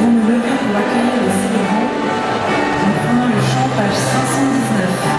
allons nous lever pour accueillir les célébrants en prenant le chant page 519.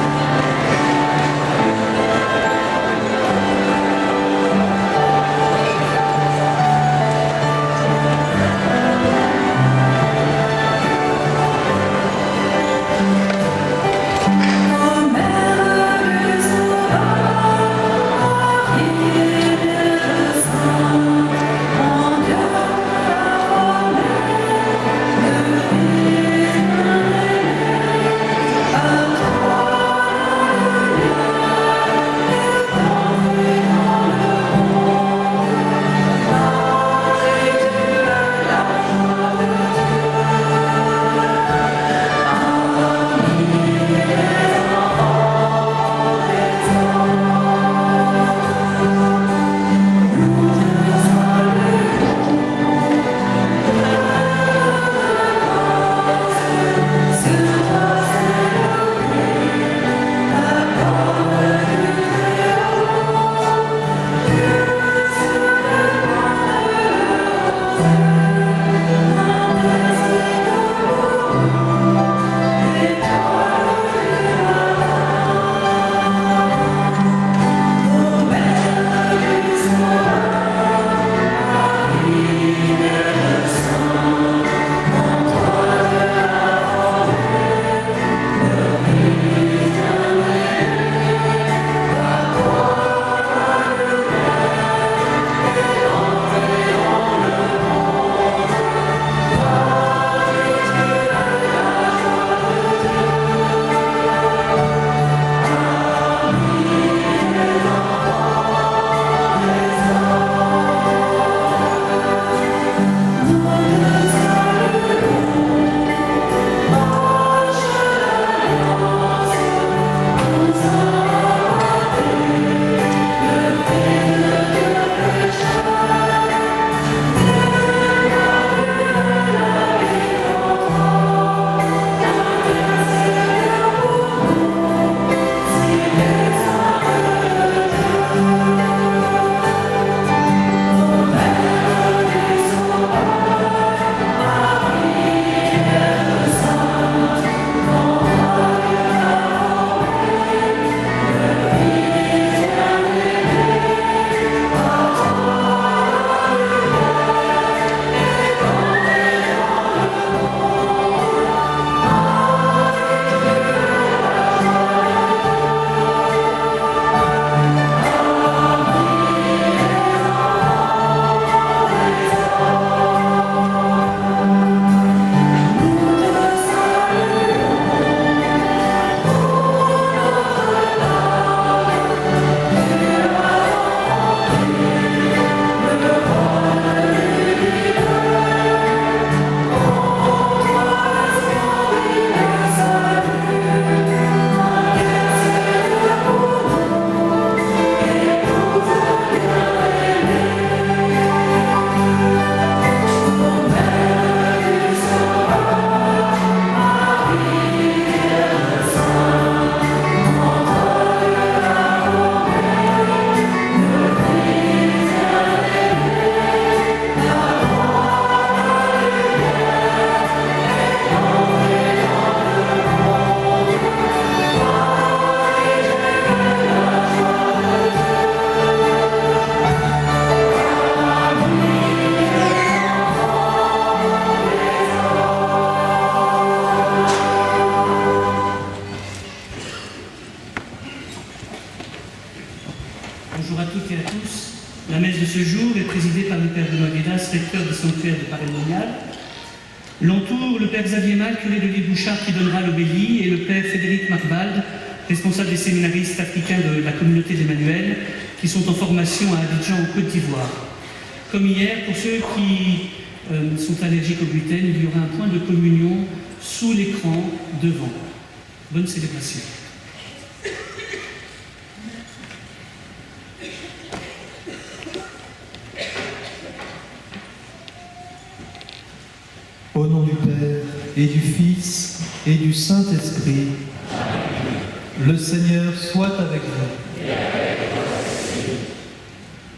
Bonjour à toutes et à tous. La messe de ce jour est présidée par le Père Benoît Guédas, recteur du sanctuaire de Paray-le-Monial. L'entour le Père Xavier Mal, curé de l'île Bouchard, qui donnera l'obélie, et le Père Frédéric Marvald, responsable des séminaristes africains de la communauté d'Emmanuel, qui sont en formation à Abidjan, en Côte d'Ivoire. Comme hier, pour ceux qui sont allergiques au gluten, il y aura un point de communion sous l'écran devant. Bonne célébration. Au nom du Père, et du Fils, et du Saint-Esprit, le Seigneur soit avec vous.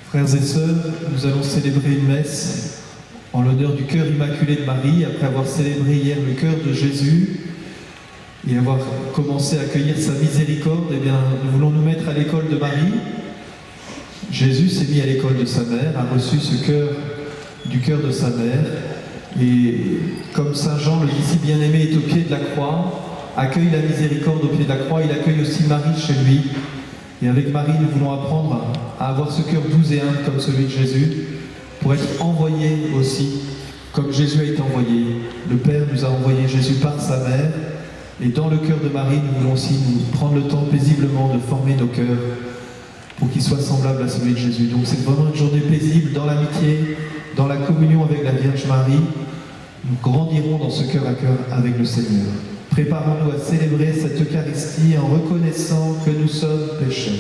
Frères et sœurs, nous allons célébrer une messe en l'honneur du cœur immaculé de Marie, après avoir célébré hier le cœur de Jésus et avoir commencé à accueillir sa miséricorde, eh bien, nous voulons nous mettre à l'école de Marie. Jésus s'est mis à l'école de sa mère, a reçu ce cœur du cœur de sa mère, et comme Saint Jean, le disciple bien-aimé, est au pied de la croix, accueille la miséricorde au pied de la croix, il accueille aussi Marie chez lui. Et avec Marie, nous voulons apprendre à avoir ce cœur doux et humble comme celui de Jésus, pour être envoyé aussi, comme Jésus a été envoyé. Le Père nous a envoyé Jésus par sa mère, et dans le cœur de Marie, nous voulons aussi nous prendre le temps paisiblement de former nos cœurs pour qu'ils soient semblables à celui de Jésus. Donc c'est vraiment une journée paisible dans l'amitié, dans la communion avec la Vierge Marie. Nous grandirons dans ce cœur à cœur avec le Seigneur. Préparons-nous à célébrer cette Eucharistie en reconnaissant que nous sommes pécheurs.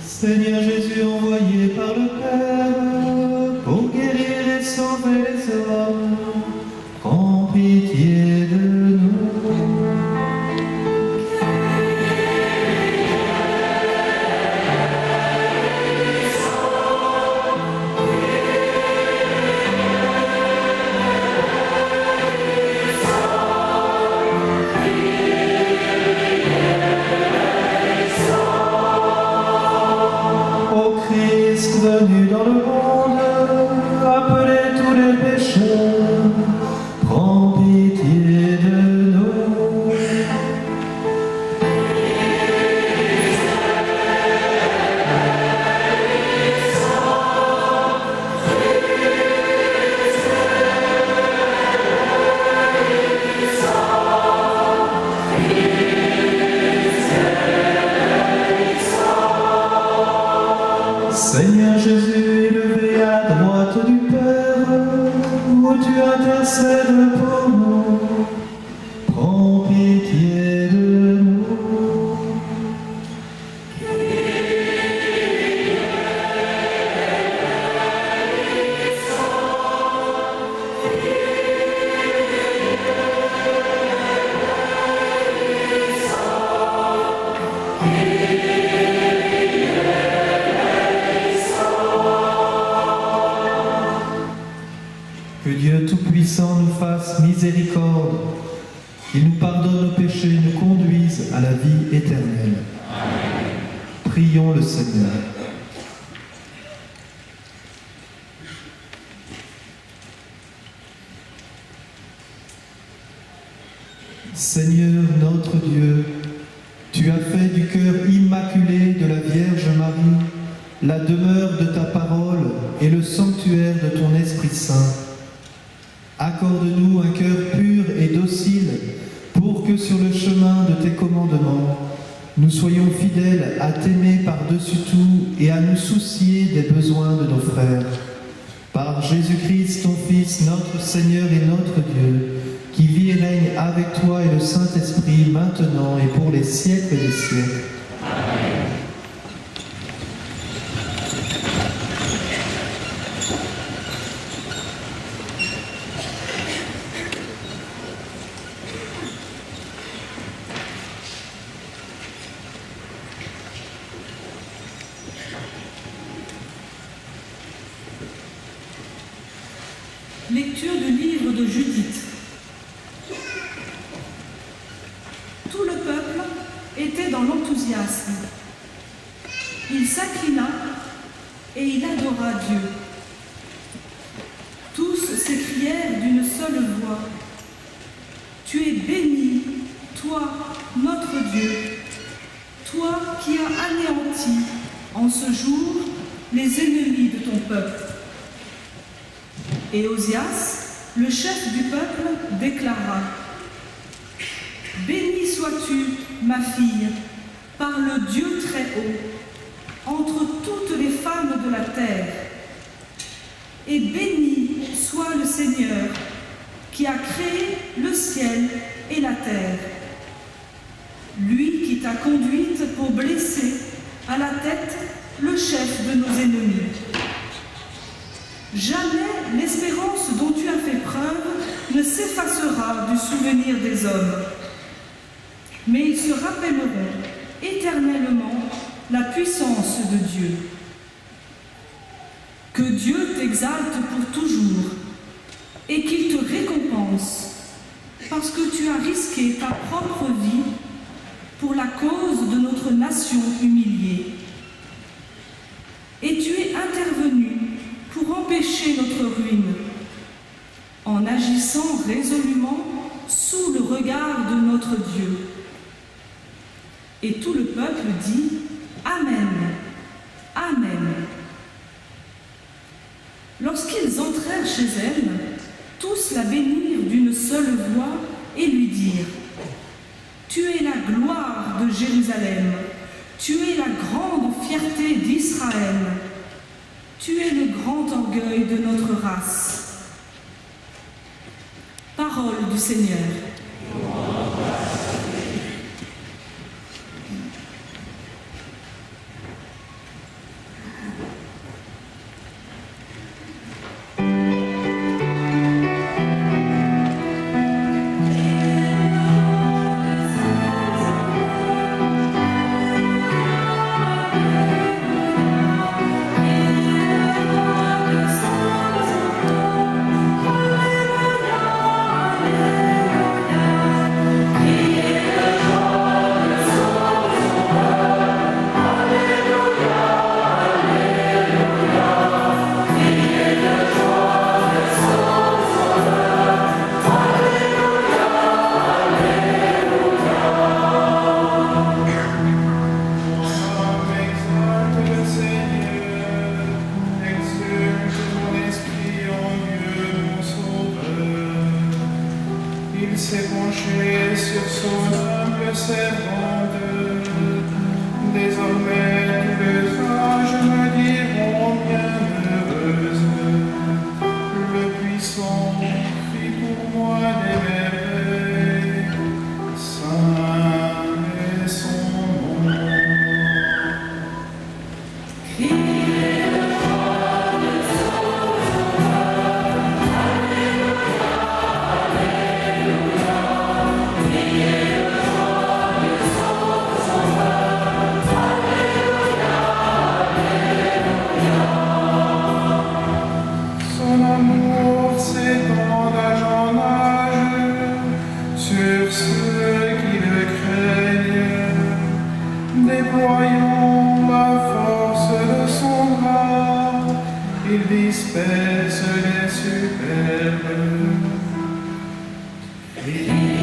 Seigneur Jésus, envoyé par le Père pour guérir et sauver les hommes, prends pitié de nous. Venu dans le monde, appelez tous les pécheurs, prends pitié de nous. Seigneur Jésus, élevé à droite du Père, où tu intercèdes pour nous, prends pitié de nous. Que Dieu Tout-Puissant nous fasse miséricorde, qu'il nous pardonne nos péchés et nous conduise à la vie éternelle. Amen. Prions le Seigneur. Seigneur notre Dieu, tu as fait du cœur immaculé de la Vierge Marie la demeure de ta parole et le sanctuaire de ton Esprit Saint. Accorde-nous un cœur pur et docile pour que sur le chemin de tes commandements, nous soyons fidèles à t'aimer par-dessus tout et à nous soucier des besoins de nos frères. Par Jésus-Christ, ton Fils, notre Seigneur et notre Dieu, qui vit et règne avec toi et le Saint-Esprit, maintenant et pour les siècles des siècles. Amen. Lecture du livre de Judith. Tout le peuple était dans l'enthousiasme. Il s'inclina et il adora Dieu. Tous s'écrièrent d'une seule voix: Tu es béni, toi, notre Dieu, toi qui as anéanti en ce jour les ennemis de ton peuple. Et Osias, le chef du peuple, déclara: Béni sois-tu, ma fille, par le Dieu très haut, entre toutes les femmes de la terre. Et béni soit le Seigneur, qui a créé le ciel et la terre. Lui qui t'a conduite pour blesser à la tête le chef de nos ennemis. Jamais l'espérance dont tu as fait preuve ne s'effacera du souvenir des hommes. Mais ils se rappelleront éternellement la puissance de Dieu. Que Dieu t'exalte pour toujours et qu'il te récompense parce que tu as risqué ta propre vie pour la cause de notre nation humiliée. Et tu es intervenu pour empêcher notre ruine en agissant résolument sous le regard de notre Dieu. Et tout le peuple dit Amen, Amen. Lorsqu'ils entrèrent chez elle, tous la bénirent d'une seule voix et lui dirent Tu es la gloire de Jérusalem, tu es la grande fierté d'Israël, tu es le grand orgueil de notre race. Parole du Seigneur. Alleluia.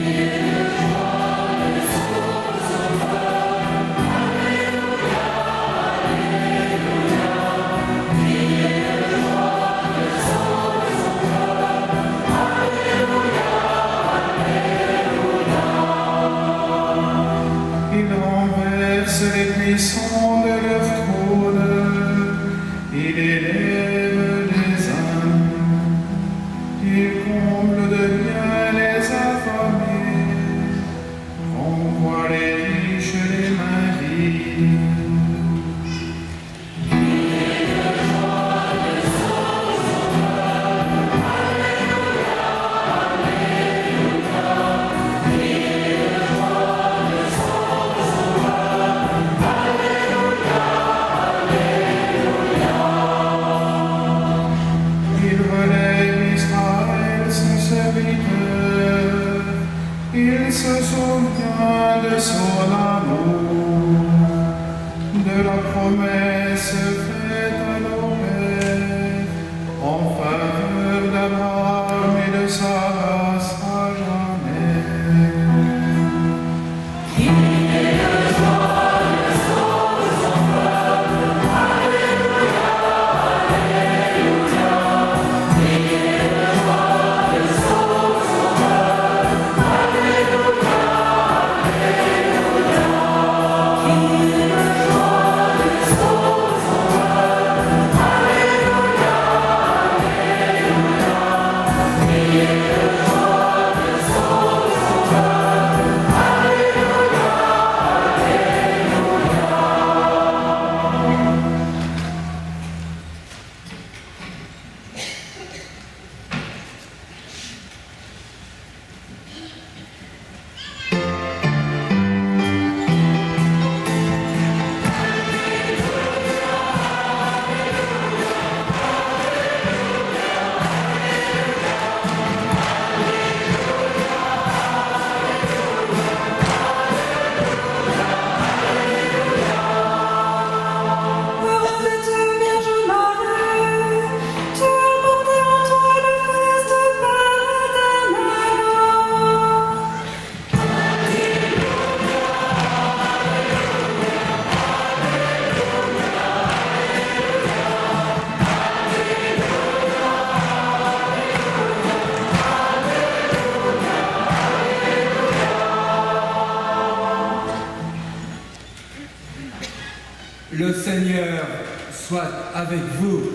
Le Seigneur soit avec vous.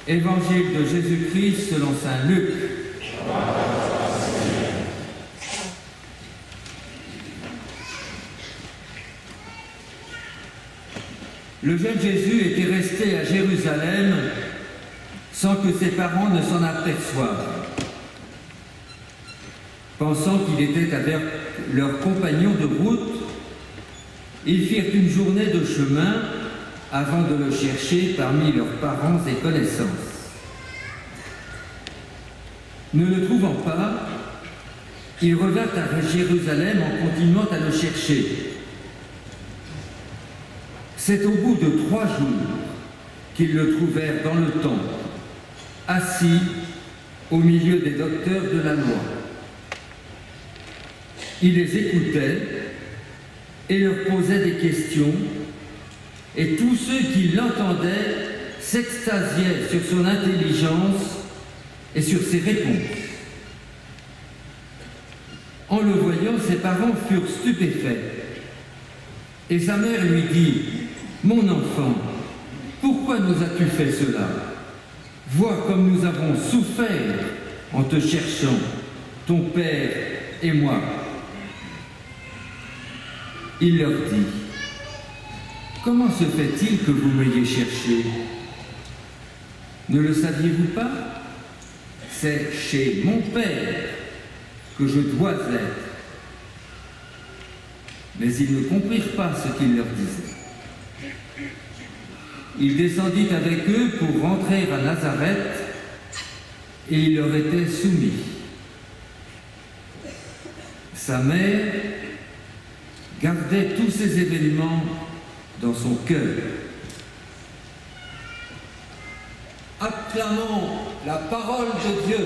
Évangile de Jésus-Christ selon saint Luc. Le jeune Jésus était resté à Jérusalem sans que ses parents ne s'en aperçoivent. Pensant qu'il était avec leurs compagnons de route, ils firent une journée de chemin avant de le chercher parmi leurs parents et connaissances. Ne le trouvant pas, ils revinrent à Jérusalem en continuant à le chercher. C'est au bout de 3 jours qu'ils le trouvèrent dans le temple, assis au milieu des docteurs de la loi. Il les écoutait et leur posait des questions, et tous ceux qui l'entendaient s'extasiaient sur son intelligence et sur ses réponses. En le voyant, ses parents furent stupéfaits, et sa mère lui dit: « Mon enfant, pourquoi nous as-tu fait cela? Vois comme nous avons souffert en te cherchant, ton père et moi. » Il leur dit: « Comment se fait-il que vous m'ayez cherché? Ne le saviez-vous pas? C'est chez mon Père que je dois être. » Mais ils ne comprirent pas ce qu'il leur disait. Il descendit avec eux pour rentrer à Nazareth, et il leur était soumis. Sa mère gardait tous ces événements dans son cœur. Acclamons la parole de Dieu.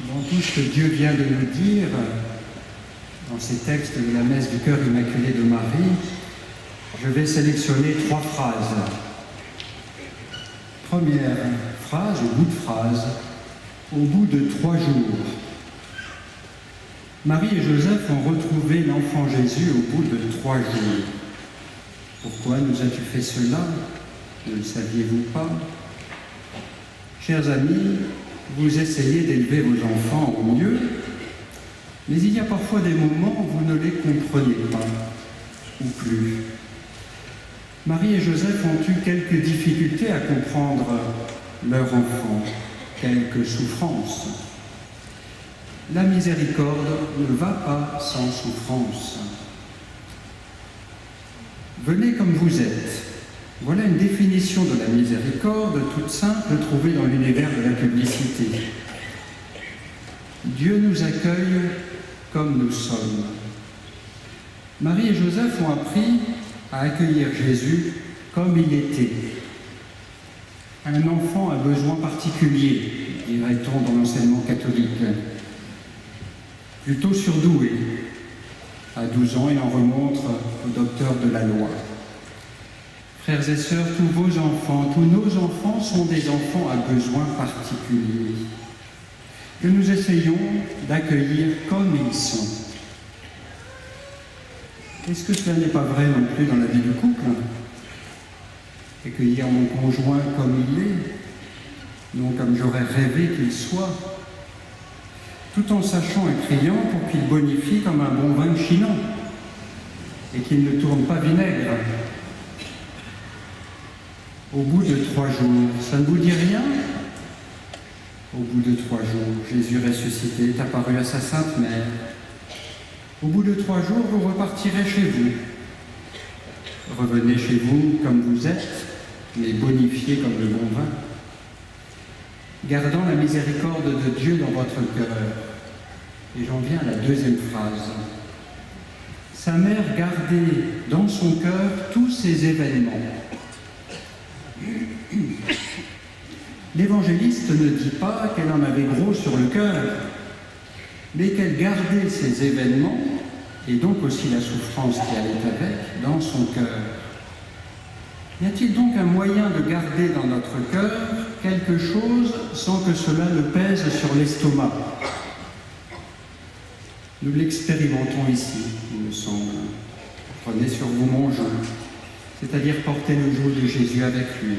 Dans tout ce que Dieu vient de nous dire, dans ces textes de la messe du cœur immaculé de Marie, je vais sélectionner 3 phrases. Première phrase, au bout de phrase, au bout de 3 jours. Marie et Joseph ont retrouvé l'enfant Jésus au bout de 3 jours. Pourquoi nous as-tu fait cela? Ne le saviez-vous pas? Chers amis, vous essayez d'élever vos enfants au mieux, mais il y a parfois des moments où vous ne les comprenez pas, ou plus. Marie et Joseph ont eu quelques difficultés à comprendre leur enfant, quelques souffrances. La miséricorde ne va pas sans souffrance. Venez comme vous êtes. Voilà une définition de la miséricorde toute simple trouvée dans l'univers de la publicité. Dieu nous accueille comme nous sommes. Marie et Joseph ont appris à accueillir Jésus comme il était. Un enfant a besoin particulier, dirait-on dans l'enseignement catholique. Plutôt surdoué. À 12 ans, il en remonte au docteur de la loi. Frères et sœurs, tous vos enfants, tous nos enfants sont des enfants à besoins particuliers, que nous essayons d'accueillir comme ils sont. Est-ce que cela n'est pas vrai non plus dans la vie du couple? Accueillir mon conjoint comme il est, non comme j'aurais rêvé qu'il soit, tout en sachant et criant pour qu'il bonifie comme un bon vin chinon et qu'il ne tourne pas vinaigre. Au bout de 3 jours, ça ne vous dit rien? Au bout de 3 jours, Jésus ressuscité est apparu à sa Sainte Mère. Au bout de 3 jours, vous repartirez chez vous. Revenez chez vous comme vous êtes, mais bonifiés comme le bon vin. Gardant la miséricorde de Dieu dans votre cœur. Et j'en viens à la 2e phrase. Sa mère gardait dans son cœur tous ces événements. L'évangéliste ne dit pas qu'elle en avait gros sur le cœur, mais qu'elle gardait ces événements et donc aussi la souffrance qui allait avec, dans son cœur. Y a-t-il donc un moyen de garder dans notre cœur quelque chose sans que cela ne pèse sur l'estomac? Nous l'expérimentons ici, il me semble. Prenez sur vous mon jeûne, c'est-à-dire porter le joug de Jésus avec lui.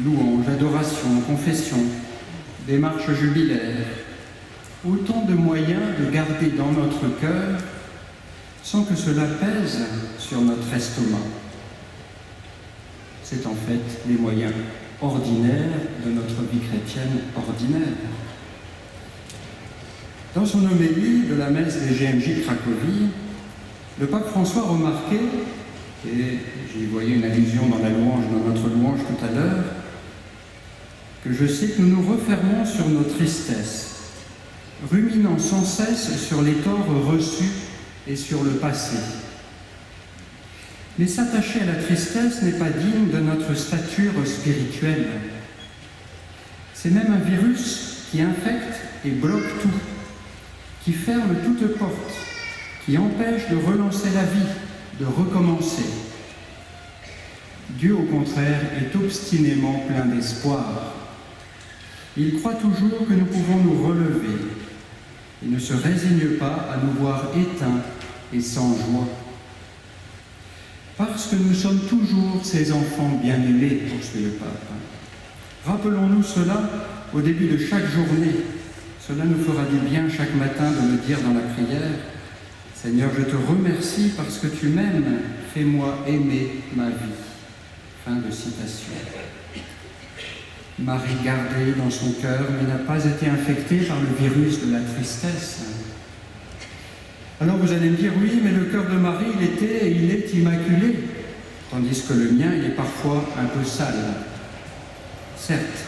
Louange, adoration, confession, démarche jubilaire, autant de moyens de garder dans notre cœur sans que cela pèse sur notre estomac. C'est en fait les moyens ordinaires de notre vie chrétienne ordinaire. Dans son homélie de la messe des GMJ Cracovie, le pape François remarquait, et j'y voyais une allusion dans notre louange tout à l'heure, que je cite, nous nous refermons sur nos tristesses, ruminant sans cesse sur les torts reçus et sur le passé. Mais s'attacher à la tristesse n'est pas digne de notre stature spirituelle. C'est même un virus qui infecte et bloque tout, qui ferme toute porte, qui empêche de relancer la vie, de recommencer. Dieu, au contraire, est obstinément plein d'espoir. Il croit toujours que nous pouvons nous relever. Il ne se résigne pas à nous voir éteints et sans joie. Parce que nous sommes toujours ses enfants bien-aimés, poursuit le pape. Rappelons-nous cela au début de chaque journée. Cela nous fera du bien chaque matin de me dire dans la prière « Seigneur, je te remercie parce que tu m'aimes, fais-moi aimer ma vie. » Fin de citation. Marie gardée dans son cœur, mais n'a pas été infectée par le virus de la tristesse. Alors vous allez me dire, oui, mais le cœur de Marie, il était et il est immaculé, tandis que le mien, il est parfois un peu sale. Certes,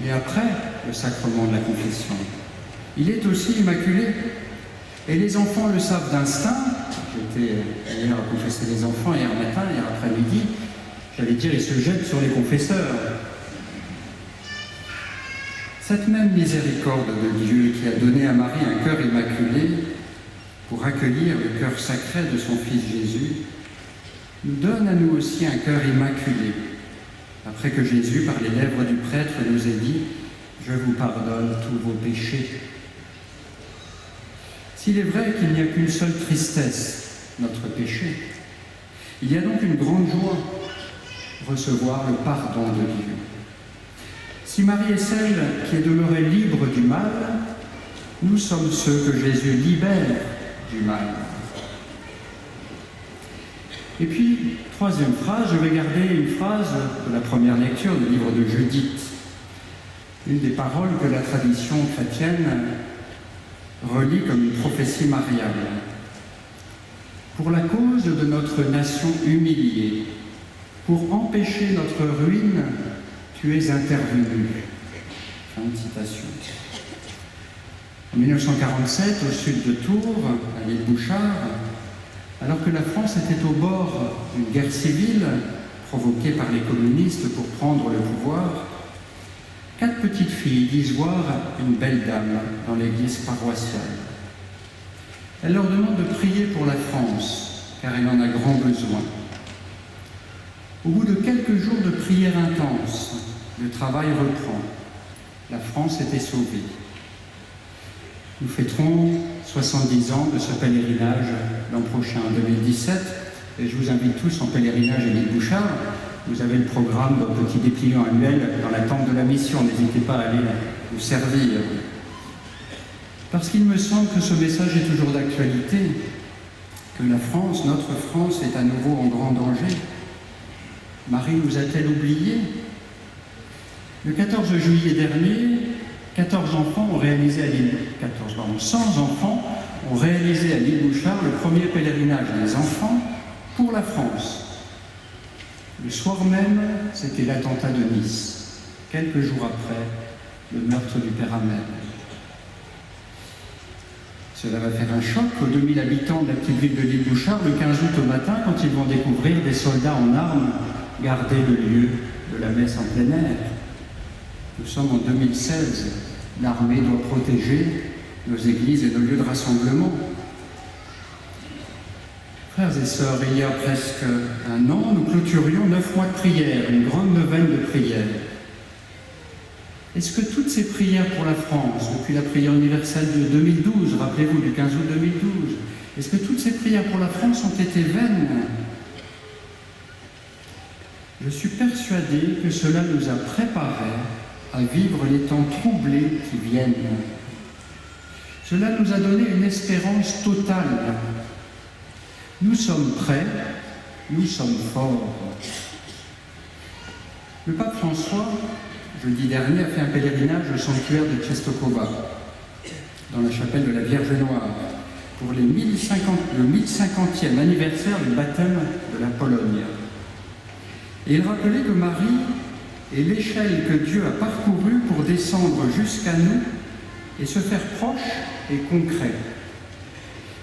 mais après le sacrement de la confession, il est aussi immaculé. Et les enfants le savent d'instinct. J'étais hier à confesser les enfants, hier matin, hier après-midi, j'allais dire, ils se jettent sur les confesseurs. Cette même miséricorde de Dieu qui a donné à Marie un cœur immaculé pour accueillir le cœur sacré de son Fils Jésus, nous donne à nous aussi un cœur immaculé, après que Jésus, par les lèvres du prêtre, nous ait dit « Je vous pardonne tous vos péchés ». S'il est vrai qu'il n'y a qu'une seule tristesse, notre péché, il y a donc une grande joie, recevoir le pardon de Dieu. Si Marie est celle qui est demeurée libre du mal, nous sommes ceux que Jésus libère du mal. Et puis, troisième phrase, je vais garder une phrase de la première lecture du livre de Judith, une des paroles que la tradition chrétienne relie comme une prophétie mariale. Pour la cause de notre nation humiliée, pour empêcher notre ruine, tu es intervenu. Fin de citation. En 1947, au sud de Tours, à l'île Bouchard, alors que la France était au bord d'une guerre civile provoquée par les communistes pour prendre le pouvoir, 4 petites filles disent voir une belle dame dans l'église paroissiale. Elle leur demande de prier pour la France, car elle en a grand besoin. Au bout de quelques jours de prière intense, le travail reprend. La France était sauvée. Nous fêterons 70 ans de ce pèlerinage l'an prochain, en 2017, et je vous invite tous en pèlerinage à l'île Bouchard. Vous avez le programme d'un petit dépliant annuel dans la tente de la mission. N'hésitez pas à aller vous servir. Parce qu'il me semble que ce message est toujours d'actualité, que la France, notre France, est à nouveau en grand danger. Marie nous a-t-elle oubliés? Le 14 juillet dernier, 100 enfants ont réalisé à l'île Bouchard le premier pèlerinage des enfants pour la France. Le soir même, c'était l'attentat de Nice, quelques jours après le meurtre du père Hamel. Cela va faire un choc aux 2000 habitants de la petite ville de l'île Bouchard le 15 août au matin quand ils vont découvrir des soldats en armes garder le lieu de la messe en plein air. Nous sommes en 2016. L'armée doit protéger nos églises et nos lieux de rassemblement. Frères et sœurs, il y a presque un an, nous clôturions 9 mois de prière, une grande neuvaine de prière. Est-ce que toutes ces prières pour la France, depuis la prière universelle de 2012, rappelez-vous, du 15 août 2012, est-ce que toutes ces prières pour la France ont été vaines? Je suis persuadé que cela nous a préparés à vivre les temps troublés qui viennent. Cela nous a donné une espérance totale. Nous sommes prêts, nous sommes forts. Le pape François, jeudi dernier, a fait un pèlerinage au sanctuaire de Czestochowa, dans la chapelle de la Vierge Noire, pour le 1050e anniversaire du baptême de la Pologne. Et il rappelait que Marie est l'échelle que Dieu a parcourue pour descendre jusqu'à nous et se faire proche et concret.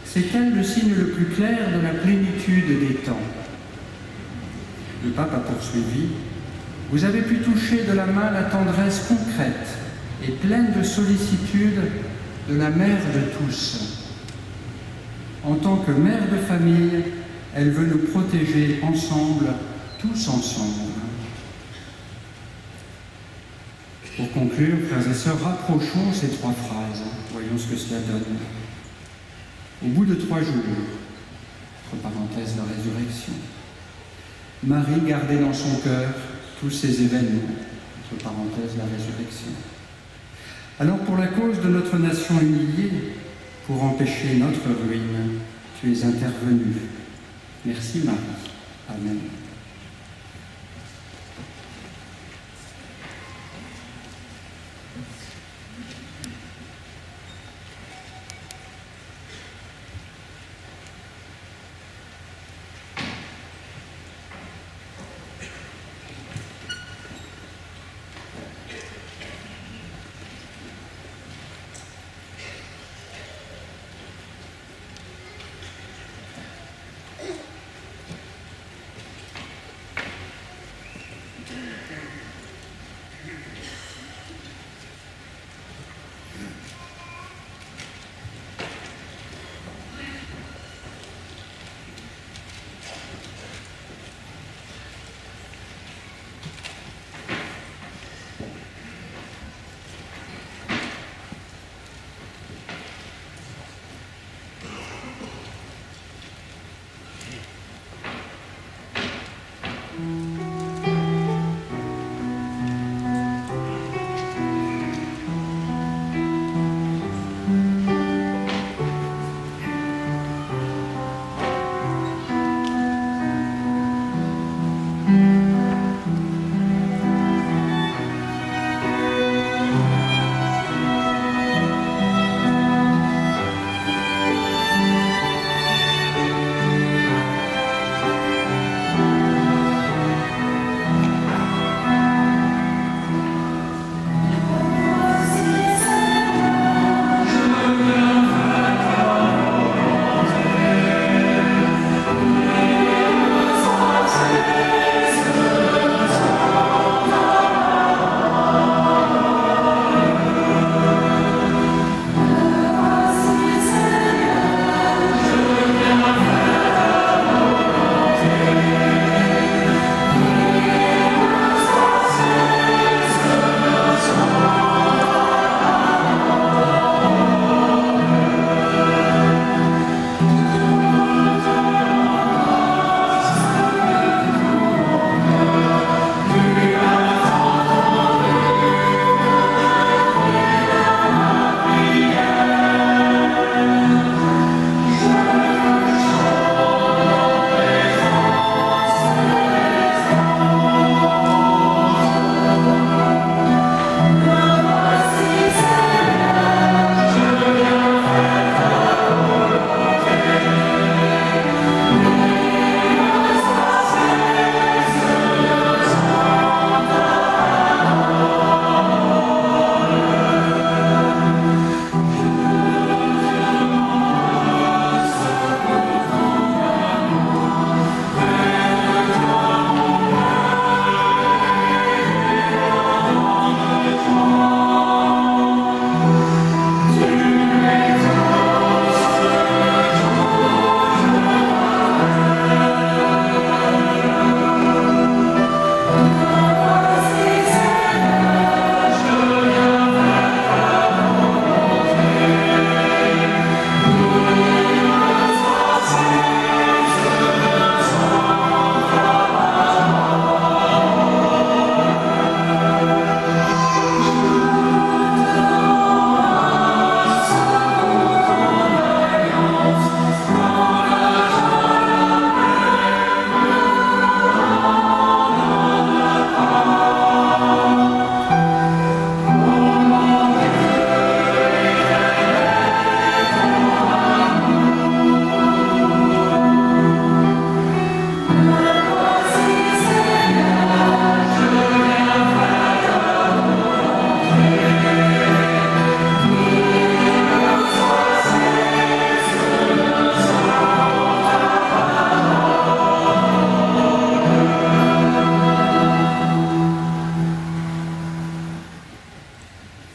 C'est elle le signe le plus clair de la plénitude des temps. Le pape a poursuivi. Vous avez pu toucher de la main la tendresse concrète et pleine de sollicitude de la mère de tous. En tant que mère de famille, elle veut nous protéger ensemble, tous ensemble. Pour conclure, frères et sœurs, rapprochons ces 3 phrases. Voyons ce que cela donne. Au bout de 3 jours, entre parenthèses, la résurrection, Marie gardait dans son cœur tous ces événements, entre parenthèses, la résurrection. Alors, pour la cause de notre nation humiliée, pour empêcher notre ruine, tu es intervenue. Merci Marie. Amen.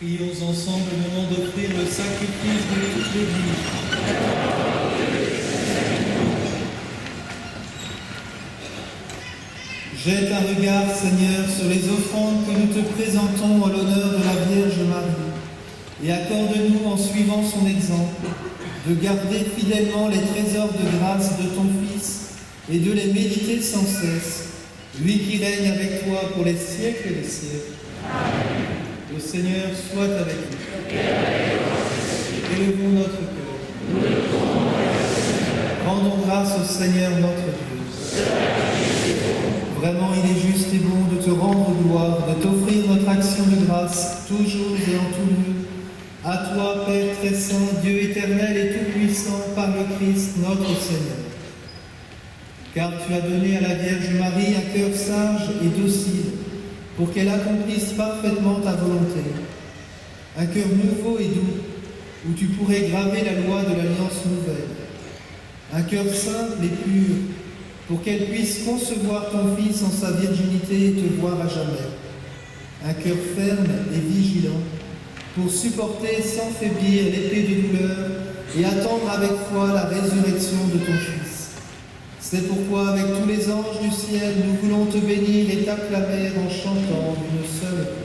Prions ensemble au moment d'offrir le sacrifice de toute l'Église. Jette un regard, Seigneur, sur les offrandes que nous te présentons en l'honneur de la Vierge Marie, et accorde-nous, en suivant son exemple, de garder fidèlement les trésors de grâce de ton Fils et de les méditer sans cesse, lui qui règne avec toi pour les siècles des siècles. Le Seigneur soit avec nous. Élevons notre cœur. Rendons grâce au Seigneur notre Dieu. Vraiment, il est juste et bon de te rendre gloire, de t'offrir notre action de grâce, toujours et en tout lieu. À toi, Père très saint, Dieu éternel et tout-puissant, par le Christ notre Seigneur. Car tu as donné à la Vierge Marie un cœur sage et docile, pour qu'elle accomplisse parfaitement ta volonté. Un cœur nouveau et doux, où tu pourrais graver la loi de l'Alliance nouvelle. Un cœur simple et pur, pour qu'elle puisse concevoir ton Fils en sa virginité et te voir à jamais. Un cœur ferme et vigilant, pour supporter sans faiblir l'épée de douleur et attendre avec foi la résurrection de ton Fils. C'est pourquoi, avec tous les anges du ciel, nous voulons te bénir et t'acclamer en chantant d'une seule voix.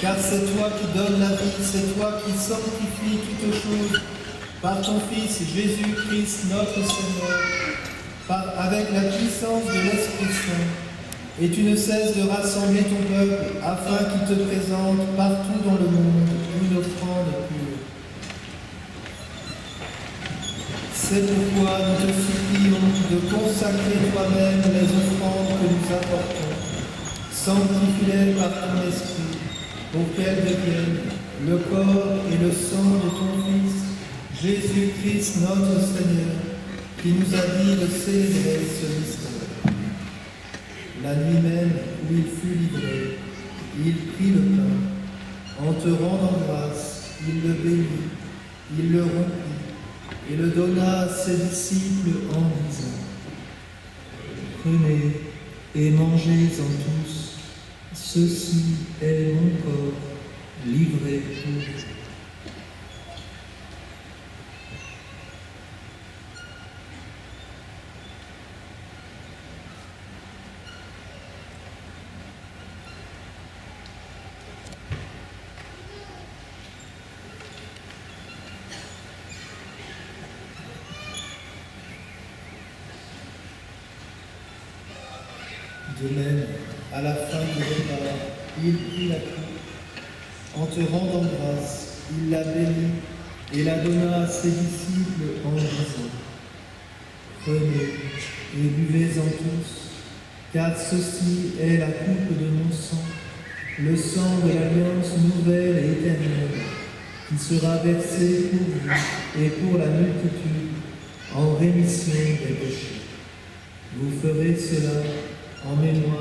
Car c'est toi qui donnes la vie, c'est toi qui sanctifies toutes choses, par ton Fils Jésus-Christ notre Seigneur, avec la puissance de l'Esprit Saint. Et tu ne cesses de rassembler ton peuple, afin qu'il te présente partout dans le monde une offrande pure. C'est pourquoi nous te supplions de consacrer toi-même les offrandes que nous apportons. Sanctifie-les par ton Esprit, pour qu'elles deviennent le corps et le sang de ton Fils, Jésus-Christ notre Seigneur, qui nous a dit de célébrer ce mystère. La nuit même où il fut livré, il prit le pain. En te rendant grâce, il le bénit, il le rompit et le donna à ses disciples en disant : Prenez et mangez-en tous. Ceci est mon corps livré pour vous. De même, à la fin du repas, il prit la coupe. En te rendant grâce, il la bénit et la donna à ses disciples en disant : Prenez et buvez-en tous, car ceci est la coupe de mon sang, le sang de l'alliance nouvelle et éternelle, qui sera versé pour vous et pour la multitude en rémission des péchés. Vous ferez cela en mémoire de moi.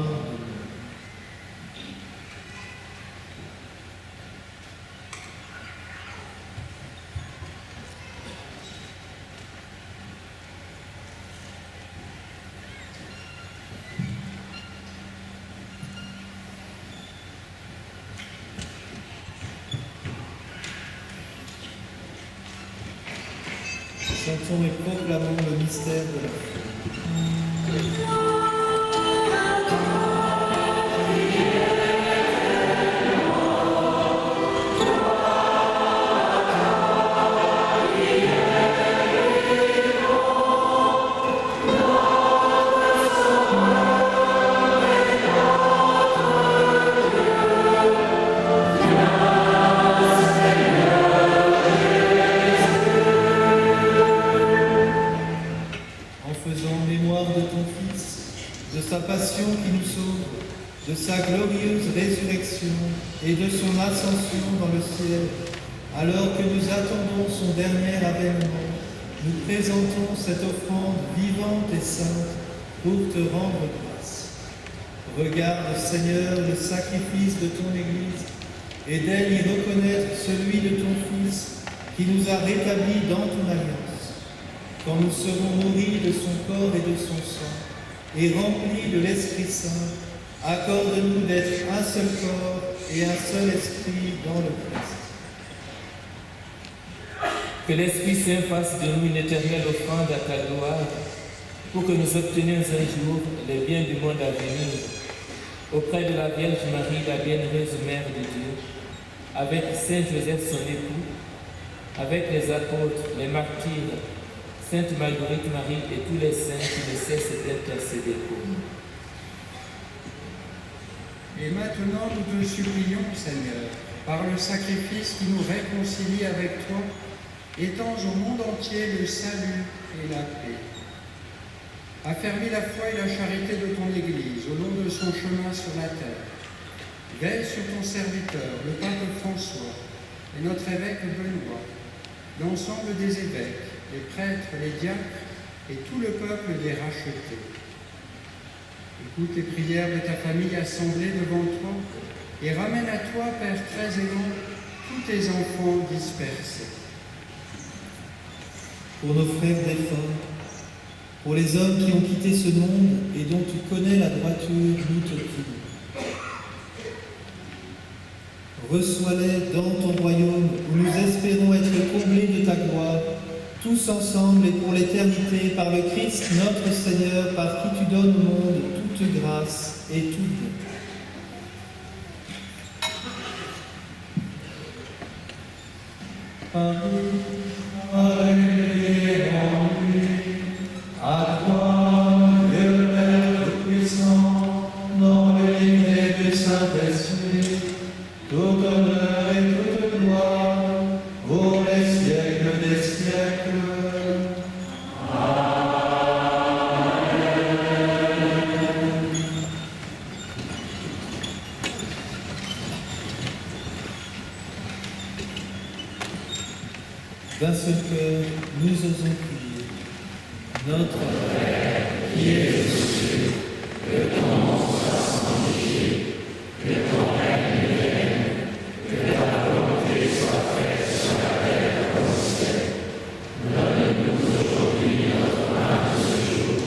Chantons et proclamons le mystère de la foi. Amen. ascension dans le ciel, alors que nous attendons son dernier avènement, nous présentons cette offrande vivante et sainte pour te rendre grâce. Regarde, Seigneur, le sacrifice de ton Église et d'elle y reconnaître celui de ton Fils qui nous a rétablis dans ton alliance. Quand nous serons nourris de son corps et de son sang et remplis de l'Esprit Saint, accorde-nous d'être un seul corps et un seul esprit dans le Christ. Que l'Esprit Saint fasse de nous une éternelle offrande à ta gloire, pour que nous obtenions un jour les biens du monde à venir, auprès de la Vierge Marie, la bienheureuse Mère de Dieu, avec Saint Joseph son époux, avec les apôtres, les martyrs, Sainte Marguerite Marie et tous les saints qui ne cessent d'intercéder pour nous. Et maintenant, nous te supplions, Seigneur, par le sacrifice qui nous réconcilie avec toi, étends au monde entier le salut et la paix. Affermis la foi et la charité de ton Église au long de son chemin sur la terre. Veille sur ton serviteur, le pape François, et notre évêque Benoît, l'ensemble des évêques, les prêtres, les diacres et tout le peuple des rachetés. Écoute les prières de ta famille assemblée devant toi et ramène à toi, Père très aimant, tous tes enfants dispersés. Pour nos frères défunts, pour les hommes qui ont quitté ce monde et dont tu connais la droiture, nous te prions. Reçois-les dans ton royaume où nous espérons être comblés de ta gloire, tous ensemble et pour l'éternité, par le Christ notre Seigneur, par qui tu donnes au monde toute grâce et tout bien. À toi, Dieu Père Tout-Puissant, dans l'unité du Saint-Esprit, tout honneur et toute gloire, pour les siècles des siècles. D'un seul cœur, nous osons prier. Notre Père, qui es aux cieux, que ton nom soit sanctifié, que ton règne vienne, que ta volonté soit faite sur la terre comme au ciel. Donne-nous aujourd'hui notre pain de ce jour.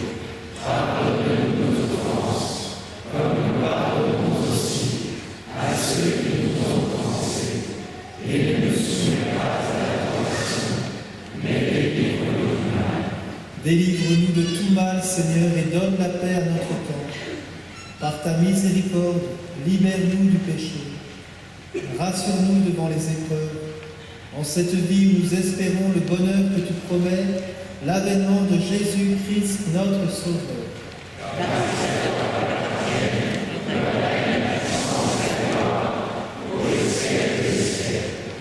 Pardonne-nous nos offenses, comme nous pardonnons aussi à ceux qui nous ont offensés. Et ne nous soumets pas à la tentation, mais délivre-nous du mal. Délivre-nous de tout mal, Seigneur, et donne la paix à notre temps. Par ta miséricorde, libère-nous du péché. Rassure-nous devant les épreuves. En cette vie où nous espérons le bonheur que tu promets, l'avènement de Jésus-Christ, notre Sauveur.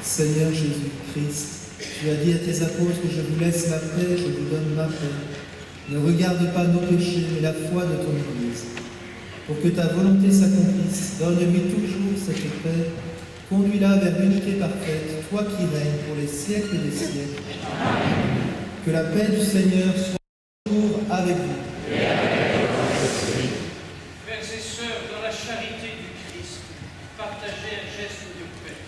Seigneur Jésus-Christ, tu as dit à tes apôtres que je vous laisse la paix, je vous donne ma paix. Ne regarde pas nos péchés, mais la foi de ton Église. Pour que ta volonté s'accomplisse, donne-lui toujours cette paix. Conduis-la vers l'unité parfaite, toi qui règnes pour les siècles des siècles. Amen. Que la paix du Seigneur soit toujours avec vous. Et avec votre esprit. Frères et sœurs, dans la charité du Christ, partagez un geste de paix.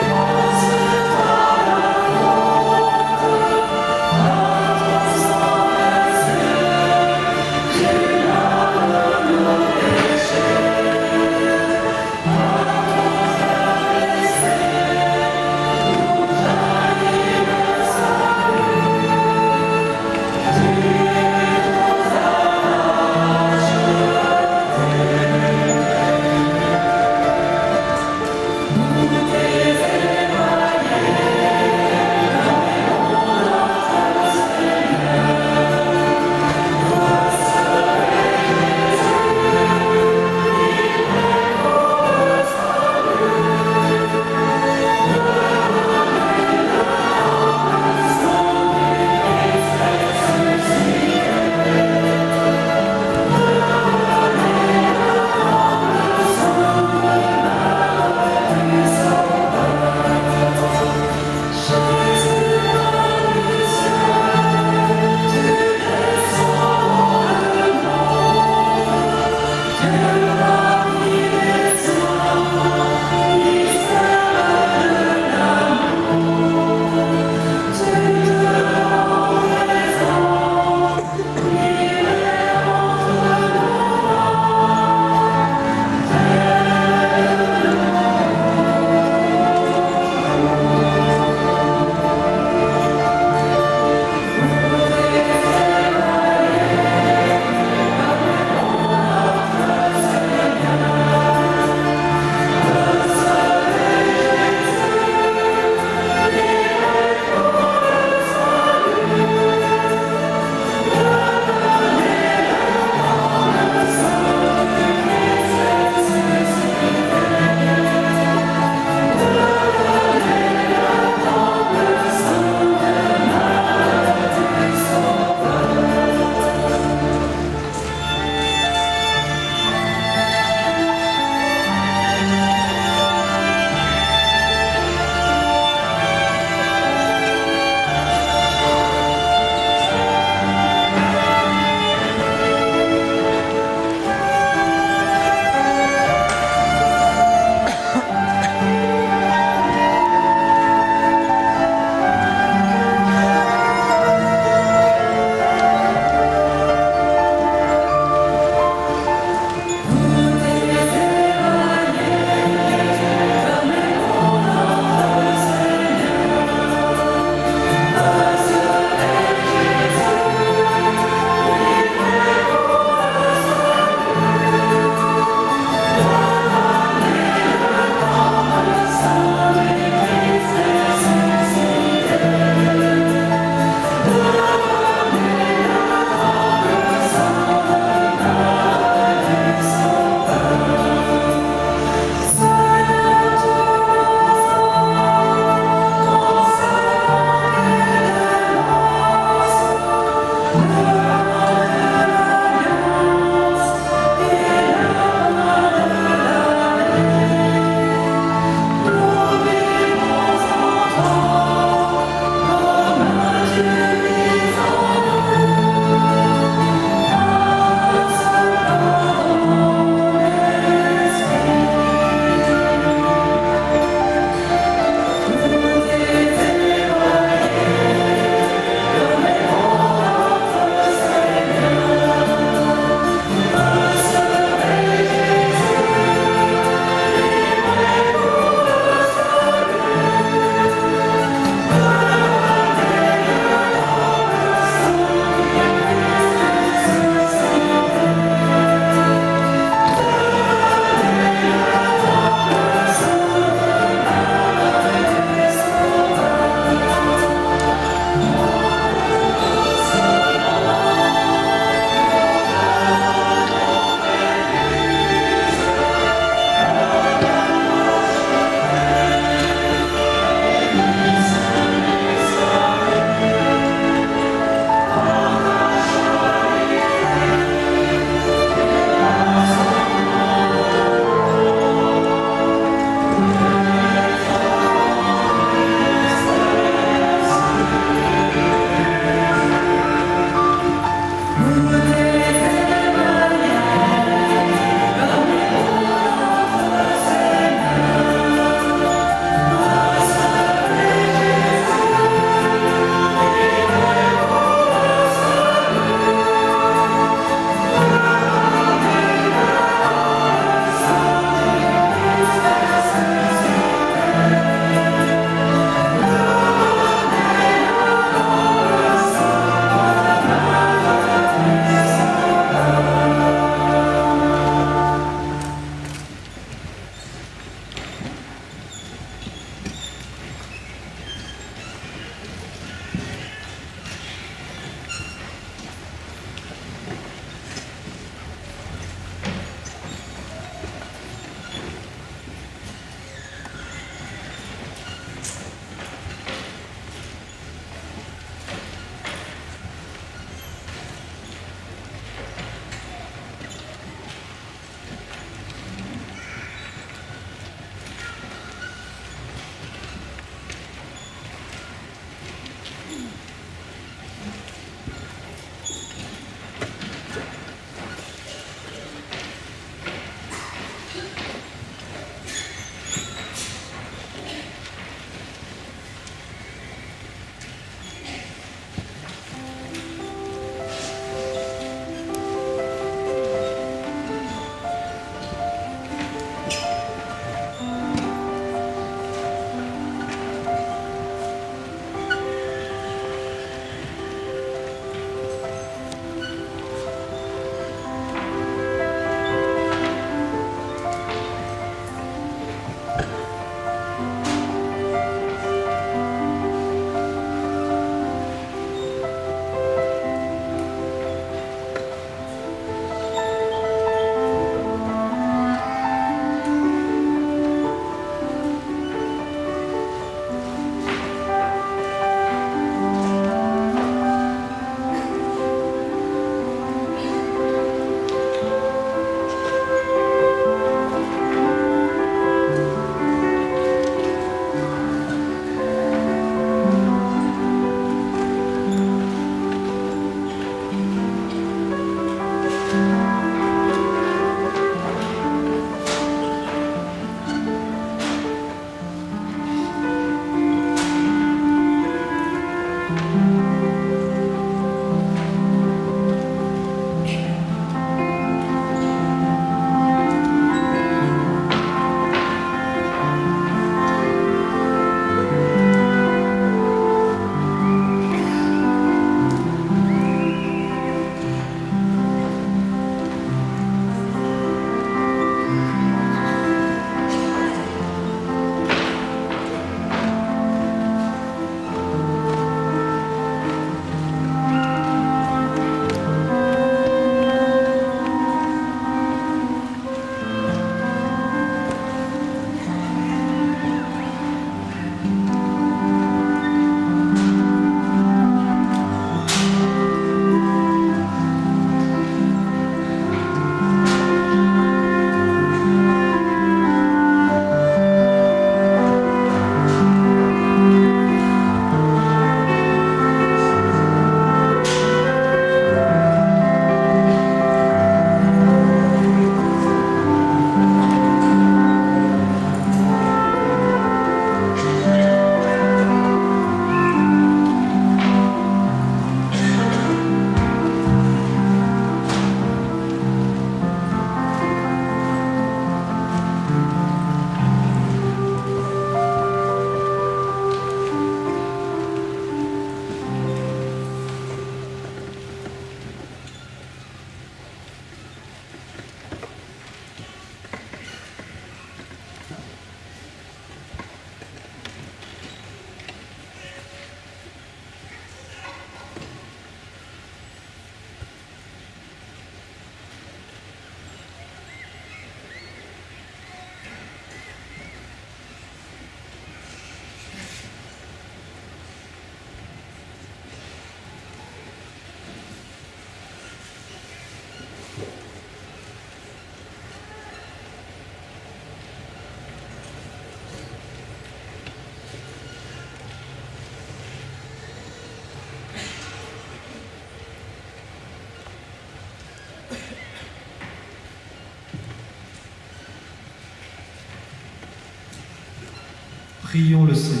Prions le Seigneur.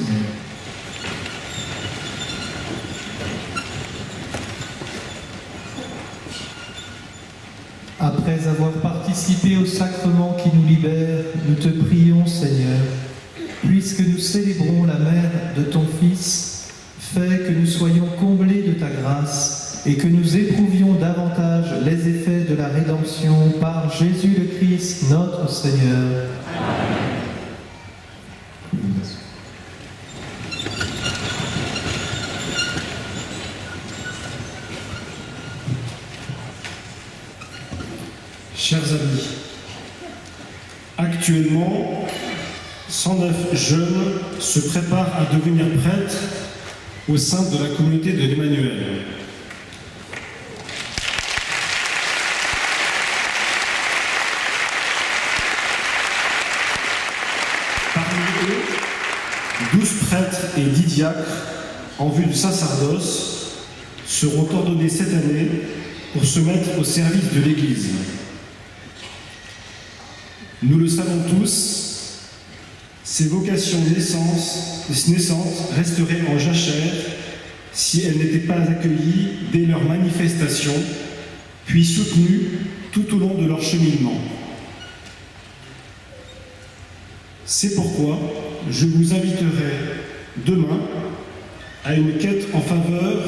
Après avoir participé au sacrement qui nous libère, nous te prions, Seigneur, puisque nous célébrons la mère de ton Fils, fais que nous soyons comblés de ta grâce et que nous éprouvions davantage les effets de la rédemption par Jésus le Christ, notre Seigneur. Amen. Chers amis, actuellement, 109 jeunes se préparent à devenir prêtres au sein de la communauté de l'Emmanuel. Parmi eux, 12 prêtres et 10 diacres en vue du sacerdoce seront ordonnés cette année pour se mettre au service de l'Église. Nous le savons tous, ces vocations naissantes resteraient en jachère si elles n'étaient pas accueillies dès leur manifestation, puis soutenues tout au long de leur cheminement. C'est pourquoi je vous inviterai demain à une quête en faveur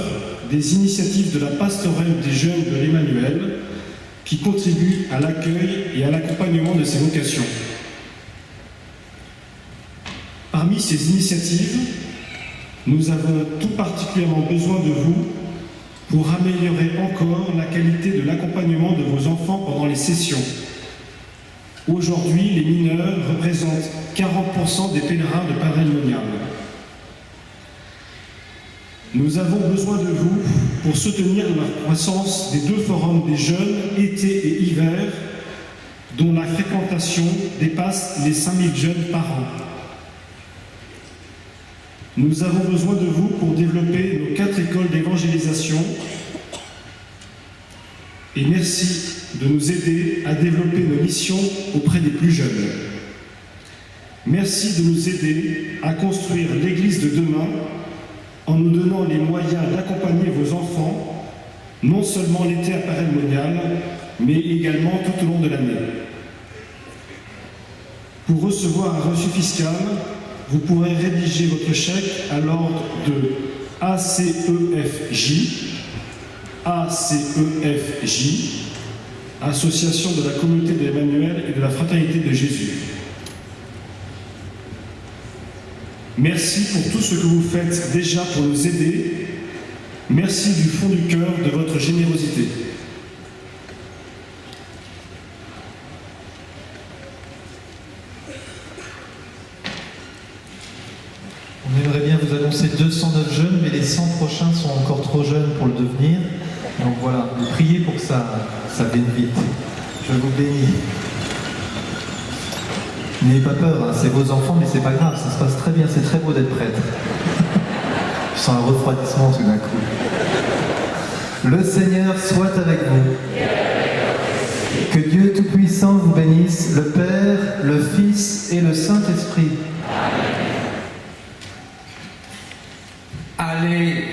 des initiatives de la pastorale des jeunes de l'Emmanuel, qui contribuent à l'accueil et à l'accompagnement de ces vocations. Parmi ces initiatives, nous avons tout particulièrement besoin de vous pour améliorer encore la qualité de l'accompagnement de vos enfants pendant les sessions. Aujourd'hui, les mineurs représentent 40% des pèlerins de Paray-le-Monial. Nous avons besoin de vous pour soutenir la croissance des 2 forums des jeunes, été et hiver, dont la fréquentation dépasse les 5000 jeunes par an. Nous avons besoin de vous pour développer nos 4 écoles d'évangélisation. Et merci de nous aider à développer nos missions auprès des plus jeunes. Merci de nous aider à construire l'Église de demain en nous donnant les moyens d'accompagner vos enfants, non seulement l'été à Paray-le-Monial, mais également tout au long de l'année. Pour recevoir un reçu fiscal, vous pourrez rédiger votre chèque à l'ordre de ACEFJ, Association de la communauté de l'Emmanuel et de la fraternité de Jésus. Merci pour tout ce que vous faites déjà pour nous aider. Merci du fond du cœur de votre générosité. On aimerait bien vous annoncer 209 jeunes, mais les 100 prochains sont encore trop jeunes pour le devenir. Donc voilà, vous priez pour que ça vienne vite. Je vous bénis. N'ayez pas peur, hein, c'est vos enfants, mais c'est pas grave, ça se passe très bien, c'est très beau d'être prêtre. Je sens un refroidissement tout d'un coup. Le Seigneur soit avec vous. Que Dieu Tout-Puissant vous bénisse, le Père, le Fils et le Saint-Esprit. Allez